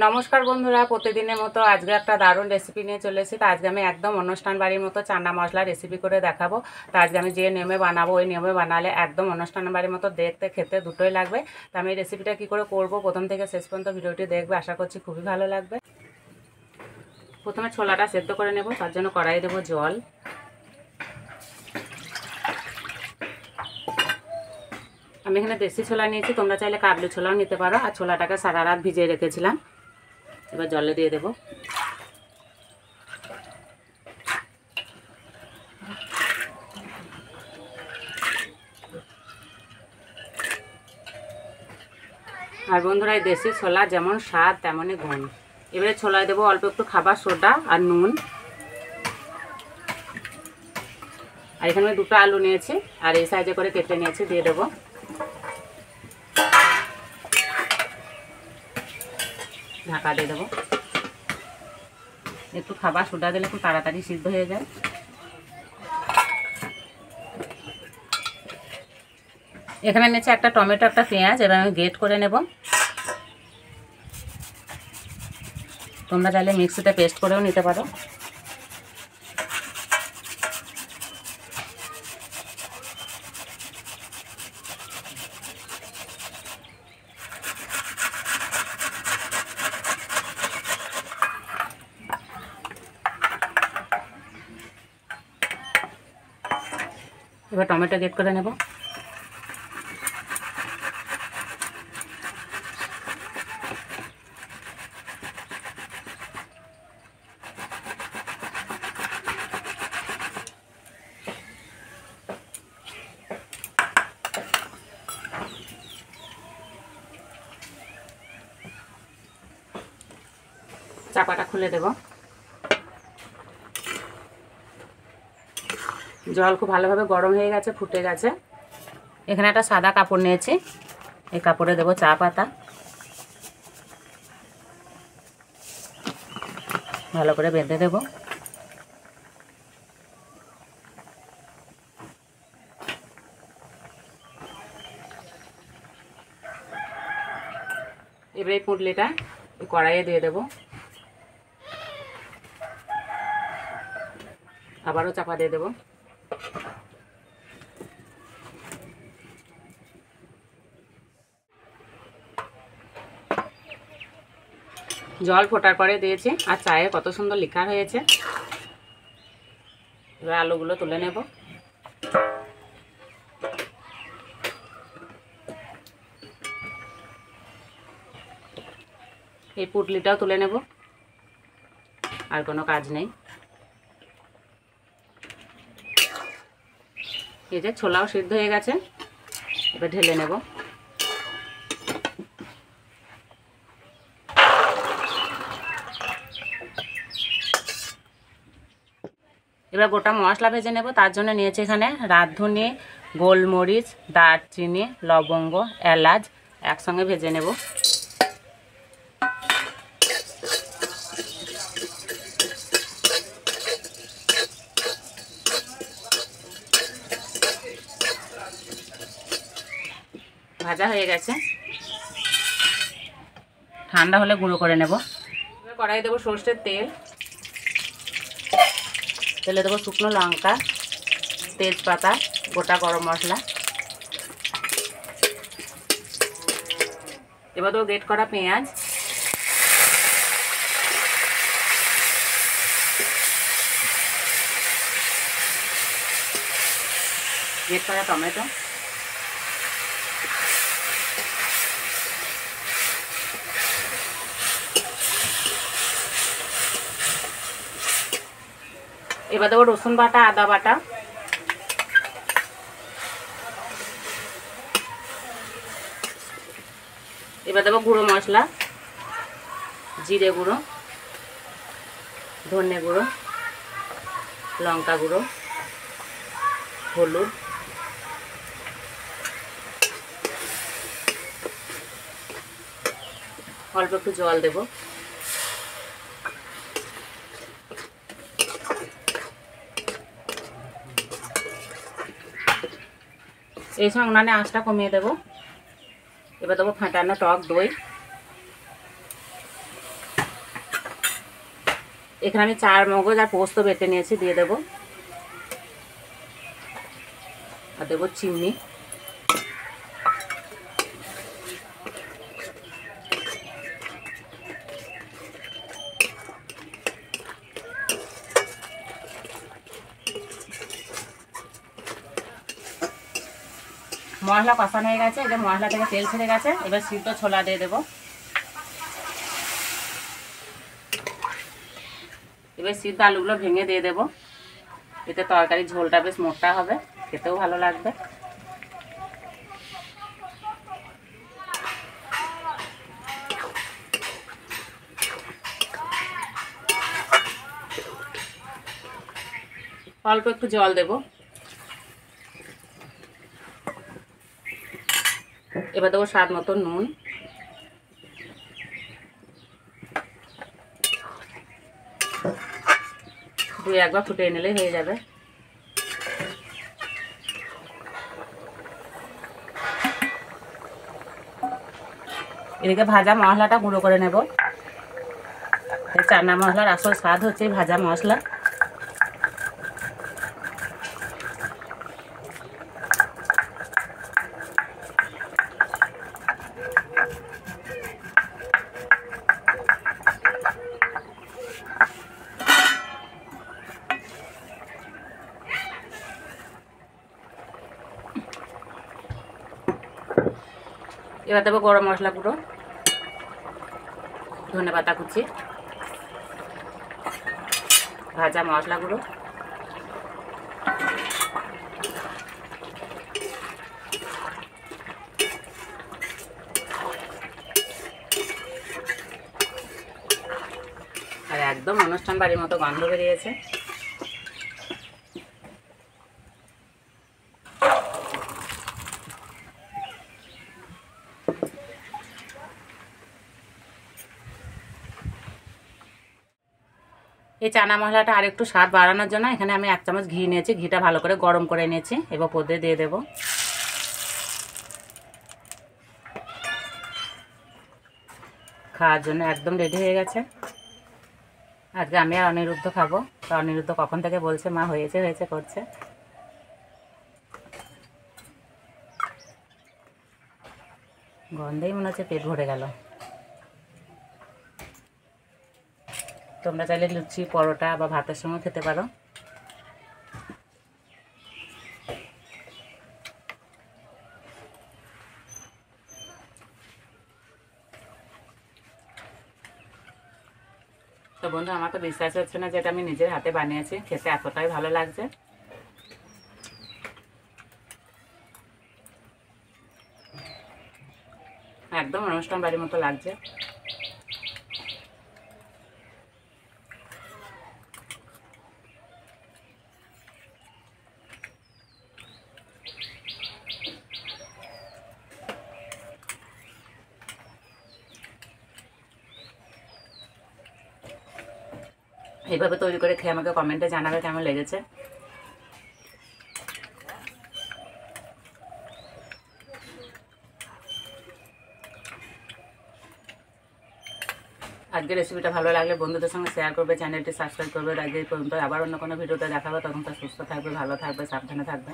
নমস্কার বন্ধুরা, প্রতিদিনের মতো আজকে একটা দারুণ রেসিপি নিয়ে চলে এসেছি। তো আজকে আমি একদম অনুষ্ঠান বাড়ির মতো চানা মশলা রেসিপি করে দেখাবো। তো আজকে আমি যে নিয়মে বানাবো ওই নিয়মে বানালে একদম অনুষ্ঠান বাড়ির মতো দেখতে খেতে দুটোই লাগবে। তো আমি এই রেসিপিটা কী করে করবো প্রথম থেকে শেষ পর্যন্ত ভিডিওটি দেখবে, আশা করছি খুবই ভালো লাগবে। প্রথমে ছোলাটা সেদ্ধ করে নেব, তার জন্য কড়াই দেবো জল। আমি এখানে দেশি ছোলা নিয়েছি, তোমরা চাইলে কাবলি ছোলাও নিতে পারো। আর ছোলাটাকে সারা রাত ভিজিয়ে রেখেছিলাম, এবার জলে দিয়ে দেবো। আর বন্ধুরা, এই দেশি ছোলা যেমন স্বাদ তেমনই গুণ। এবারে ছোলায় দেবো অল্প একটু খাবার সোডা আর নুন। আর এখানে আমি দুটো আলু নিয়েছি আর এই সাইজে করে কেটে নিয়েছি, দিয়ে দেবো। ঢাকা দিয়ে দেবো। একটু খাবার সোডা দিলে খুব তাড়াতাড়ি সিদ্ধ হয়ে যায়। এখানে নিয়েছি একটা টমেটো, একটা পেঁয়াজ, এবার আমি গ্রেট করে নেব। তোমরা চাইলে মিক্সিতে পেস্ট করেও নিতে পারো। এবার টমেটো গ্রেট করে নেব। চাপাটা খুলে দেব। জল খুব ভালোভাবে গরম হয়ে গেছে, ফুটে গেছে। এখানে একটা সাদা কাপড় নিয়েছি, এই কাপড়ে দেবো চা পাতা। ভালো করে বেঁধে দেব। এবার এই পুঁটলিটা কড়াইয়ে দিয়ে দেবো। আবারও চাপা দিয়ে দেবো। জল ফোটার পরে দিয়েছি, আর চায়ে কত সুন্দর লেখা হয়েছে। এবার আলুগুলো তুলে নেব। এই পুটলিটাও তুলে নেব, আর কোনো কাজ নেই। এই যে ছোলাও সিদ্ধ হয়ে গেছে, এবার ঢেলে নেব। এবার গোটা মশলা ভেজে নেব। তার জন্য নিয়েছি এখানে রাঁধুনি, গোলমরিচ, দারচিনি, লবঙ্গ, এলাচ একসঙ্গে ভেজে নেব। ভাজা হয়ে গেছে, ঠান্ডা হলে গুঁড়ো করে নেব। এবার কড়াই দেবো সর্ষের তেল। তেলে দেবো শুকনো লঙ্কা, তেজপাতা, গোটা গরম মশলা। এবার দেবো গ্রেট করা পেঁয়াজ, গ্রেট করা টমেটো, এবার দেবো রসুন বাটা, আদা বাটা, এবার দেবো গুঁড়ো মশলা, জিরে গুঁড়ো, ধনে গুঁড়ো, লঙ্কা গুঁড়ো, হলুদ, অল্প একটু জল দেব। এই সময় উনানে আঁচটা কমিয়ে দেবো। এবার দেবো ফাটানো টক দই, এখানে আমি 4 মগজ আর পোস্ত বেটে নিয়েছি, দিয়ে দেবো। আর দেবো চিনি। মশলা কষানো হয়ে গেছে, এবার মশলা থেকে তেল ছেড়ে গেছে। এবার সিদ্ধ ছোলা দিয়ে দেবো। এবার সিদ্ধ আলুগুলো ভেঙে দিয়ে দেবো। এতে তরকারি ঝোলটা বেশ মোটা হবে, খেতেও ভালো লাগবে। অল্প একটু জল দেবো। এবার দেবো স্বাদ মতো নুন। দুই একবার ফুটিয়ে নিলেই হয়ে যাবে। এদিকে ভাজা মশলাটা গুঁড়ো করে নেব। এই চানা মশলার আসল স্বাদ হচ্ছে এই ভাজা মশলা। এবার দেবো গরম মশলা গুঁড়ো, ধনেপাতা কুচি, ভাজা মশলা গুঁড়ো, আর একদম অনুষ্ঠান বাড়ির মতো গন্ধ বেরিয়েছে। এই চানা মশলাটা আর একটু স্বাদ বাড়ানোর জন্য এখানে আমি 1 চামচ ঘি নিয়েছি। ঘিটা ভালো করে গরম করে নিয়েছি। এবার পদে দিয়ে দেবো। খাওয়ার জন্য একদম রেডি হয়ে গেছে। আজকে আমি আর অনিরুদ্ধ খাবো। তা অনিরুদ্ধ কখন থেকে বলছে মা হয়েছে হয়েছে করছে। গন্ধেই মনে হচ্ছে পেট ভরে গেল। তোমরা চাইলে লুচি, পরোটা বা ভাতের সঙ্গে খেতে পারো। তো বন্ধু, আমার তো বিশ্বাস হচ্ছে না যে এটা আমি নিজের হাতে বানিয়েছি। খেতে এতটাই ভালো লাগছে। একদম অনুষ্ঠান বাড়ির মতো লাগছে। এইভাবে তৈরি করে খেয়ে আমাকে কমেন্টে জানাবে কেমন লেগেছে। আজকের রেসিপিটা ভালো লাগলে বন্ধুদের সঙ্গে শেয়ার করবে, চ্যানেলটি সাবস্ক্রাইব করবে। আজকে এই পর্যন্ত আবার অন্য কোনো ভিডিওতে দেখাবো। তখন তো সুস্থ থাকবে, ভালো থাকবে, সাবধানে থাকবে।